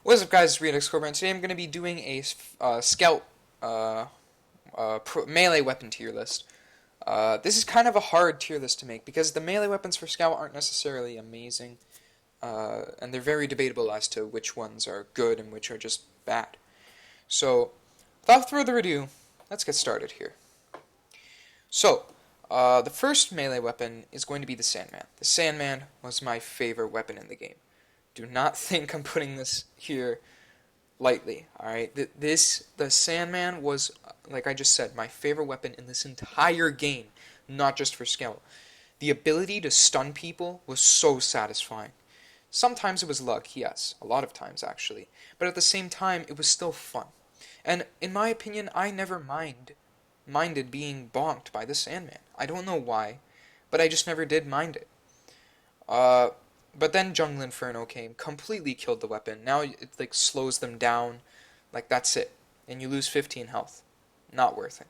What's up, guys? It's Redux Cobra, and today I'm going to be doing a scout melee weapon tier list. This is kind of a hard tier list to make because the melee weapons for scout aren't necessarily amazing, and they're very debatable as to which ones are good and which are just bad. So, without further ado, let's get started here. So, the first melee weapon is going to be the Sandman. The Sandman was my favorite weapon in the game. Do not think I'm putting this here lightly, alright? The Sandman was, like I just said, my favorite weapon in this entire game, not just for Scout. The ability to stun people was so satisfying. Sometimes it was luck, yes, a lot of times actually, but at the same time, it was still fun. And in my opinion, I never minded being bonked by the Sandman. I don't know why, but I just never did mind it. Uh, but then Jungle Inferno came, completely killed the weapon. Now it like slows them down, like that's it, and you lose 15 health. Not worth it.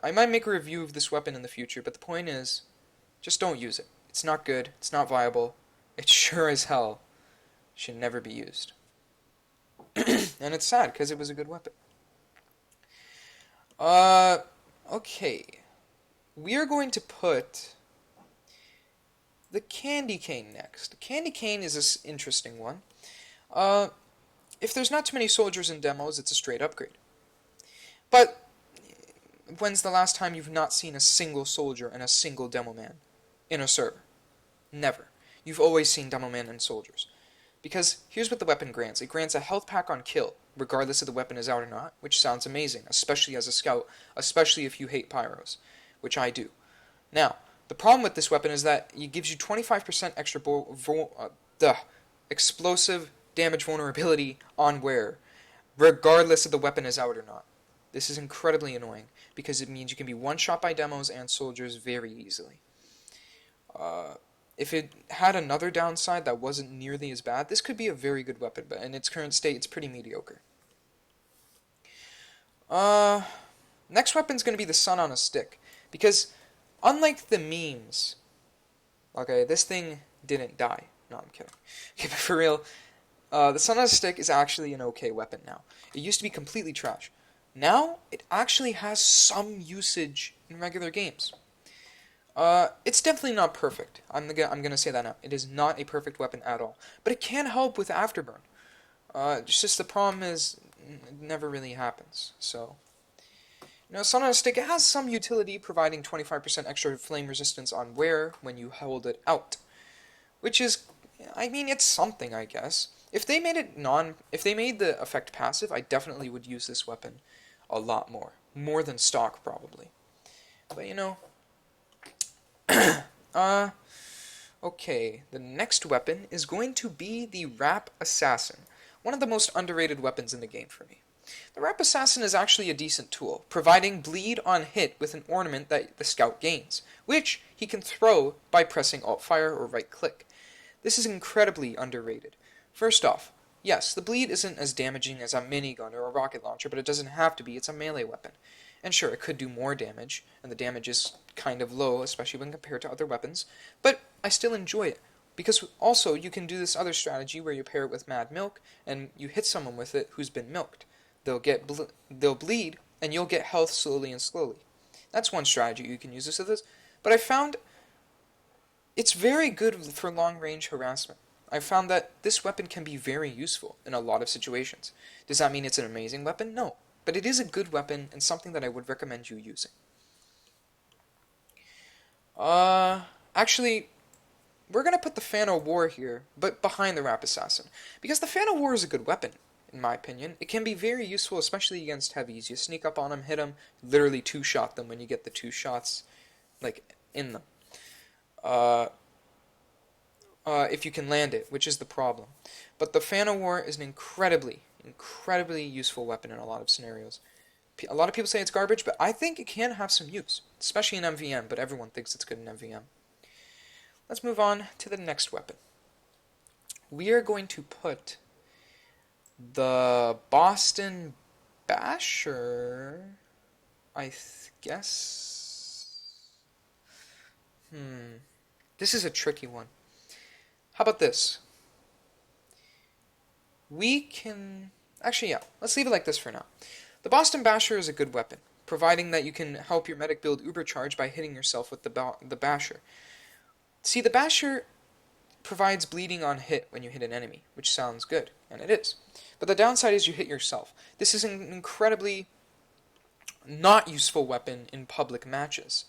I might make a review of this weapon in the future, but the point is, just don't use it. It's not good. It's not viable. It sure as hell should never be used. And it's sad because it was a good weapon. Uh, okay. We are going to put the Candy Cane next. The Candy Cane is an interesting one. Uh, if there's not too many soldiers in demos, it's a straight upgrade. But when's the last time you've not seen a single soldier and a single demo man in a server? Never. You've always seen demo man and soldiers. Because here's what the weapon grants. It grants a health pack on kill, regardless if the weapon is out or not, which sounds amazing, especially as a scout, especially if you hate pyros, which I do. Now, the problem with this weapon is that it gives you 25% extra explosive damage vulnerability on wear, regardless if the weapon is out or not. This is incredibly annoying, because it means you can be one-shot by demos and soldiers very easily. If it had another downside that wasn't nearly as bad, this could be a very good weapon, but in its current state, it's pretty mediocre. Uh, Next weapon's going to be the Sun on a Stick, because unlike the memes, okay, this thing didn't die. No, I'm kidding. Okay, but for real, the Sun on a Stick is actually an okay weapon now. It used to be completely trash. Now, it actually has some usage in regular games. It's definitely not perfect. I'm gonna say that now. It is not a perfect weapon at all, but it can help with afterburn. It's just the problem is it never really happens. So, Sun on a Stick, it has some utility, providing 25% extra flame resistance on wear when you hold it out, which is, I mean, it's something, I guess. If they made the effect passive, I definitely would use this weapon a lot more than stock probably. But okay, the next weapon is going to be the Rap Assassin, one of the most underrated weapons in the game for me. The Rap Assassin is actually a decent tool, providing bleed on hit with an ornament that the scout gains, which he can throw by pressing Alt-Fire or right-click. This is incredibly underrated. First off, yes, the bleed isn't as damaging as a minigun or a rocket launcher, but it doesn't have to be, it's a melee weapon. And sure, it could do more damage, and the damage is kind of low, especially when compared to other weapons, but I still enjoy it. Because also, you can do this other strategy where you pair it with Mad Milk, and you hit someone with it who's been milked. They'll bleed, and you'll get health slowly and slowly. That's one strategy you can use this with this, but I found it's very good for long-range harassment. I found that this weapon can be very useful in a lot of situations. Does that mean it's an amazing weapon? No. But it is a good weapon and something that I would recommend you using. Actually, we're going to put the Fan of War here, but behind the Rap Assassin. Because the Fan of War is a good weapon, in my opinion. It can be very useful, especially against heavies. You sneak up on them, hit them, literally two-shot them when you get the two shots, like, in them. If you can land it, which is the problem. But the Fan of War is an incredibly useful weapon in a lot of scenarios. A lot of people say it's garbage, but I think it can have some use, especially in MVM, but everyone thinks it's good in MVM. Let's move on to the next weapon. We are going to put the Boston Basher, I guess. This is a tricky one. How about this? we can... Actually, yeah, let's leave it like this for now. The Boston Basher is a good weapon, providing that you can help your medic build uber charge by hitting yourself with the Basher. See, the Basher provides bleeding on hit when you hit an enemy, which sounds good, and it is. But the downside is you hit yourself. This is an incredibly not useful weapon in public matches.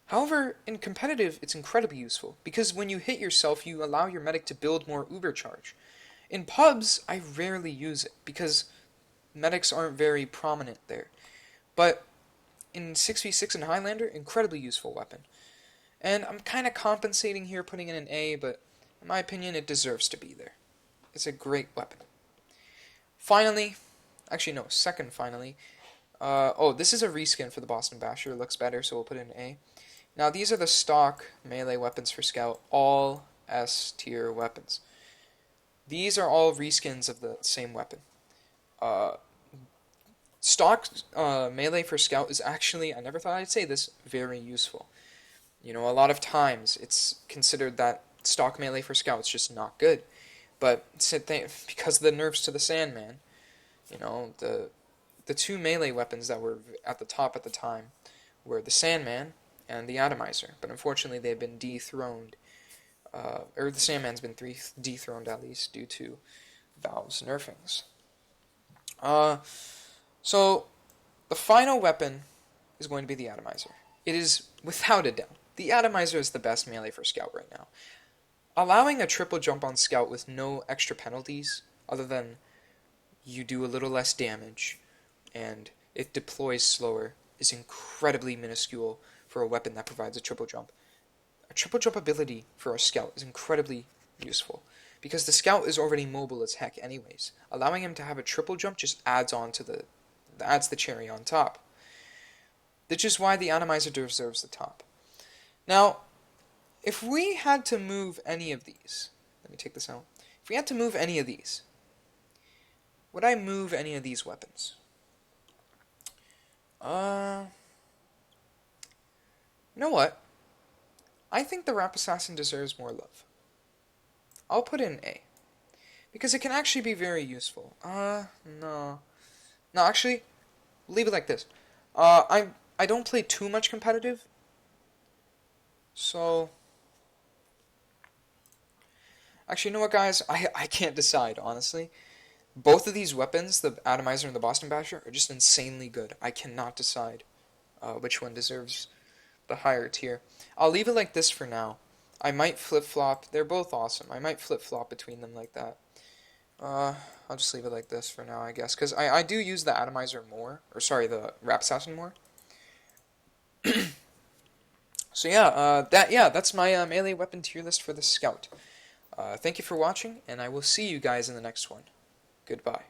However, in competitive, it's incredibly useful, because when you hit yourself, you allow your medic to build more uber charge. In pubs, I rarely use it, because medics aren't very prominent there. But in 6v6 and Highlander, incredibly useful weapon. And I'm kind of compensating here, putting in an A, but in my opinion, it deserves to be there. It's a great weapon. Finally, actually no, second finally, this is a reskin for the Boston Basher. It looks better, so we'll put it in an A. Now, these are the stock melee weapons for Scout, all S tier weapons. These are all reskins of the same weapon. Stock melee for Scout is actually, I never thought I'd say this, very useful. You know, a lot of times it's considered that stock melee for Scout is just not good. But because of the nerfs to the Sandman, you know, the two melee weapons that were at the top at the time were the Sandman and the Atomizer. But unfortunately, they've been dethroned. Or the Sandman's been dethroned at least due to Valve's nerfings. So the final weapon is going to be the Atomizer. It is, without a doubt, the Atomizer is the best melee for Scout right now. Allowing a triple jump on Scout with no extra penalties, other than you do a little less damage and it deploys slower, is incredibly minuscule for a weapon that provides a triple jump. A triple jump ability for a Scout is incredibly useful, because the Scout is already mobile as heck anyways. Allowing him to have a triple jump just adds the cherry on top. Which is why the Atomizer deserves the top. Now, if we had to move any of these, let me take this out. If we had to move any of these, would I move any of these weapons? You know what? I think the Rap Assassin deserves more love. I'll put in A. Because it can actually be very useful. No. No, actually, leave it like this. I don't play too much competitive, so... Actually, you know what, guys? I can't decide, honestly. Both of these weapons, the Atomizer and the Boston Basher, are just insanely good. I cannot decide which one deserves the higher tier. I'll leave it like this for now. I might flip-flop. They're both awesome. I might flip-flop between them like that. I'll just leave it like this for now, I guess. Because I do use the Atomizer more. Or, sorry, the Rap Assassin more. So yeah, that's my melee weapon tier list for the Scout. Thank you for watching, and I will see you guys in the next one. Goodbye.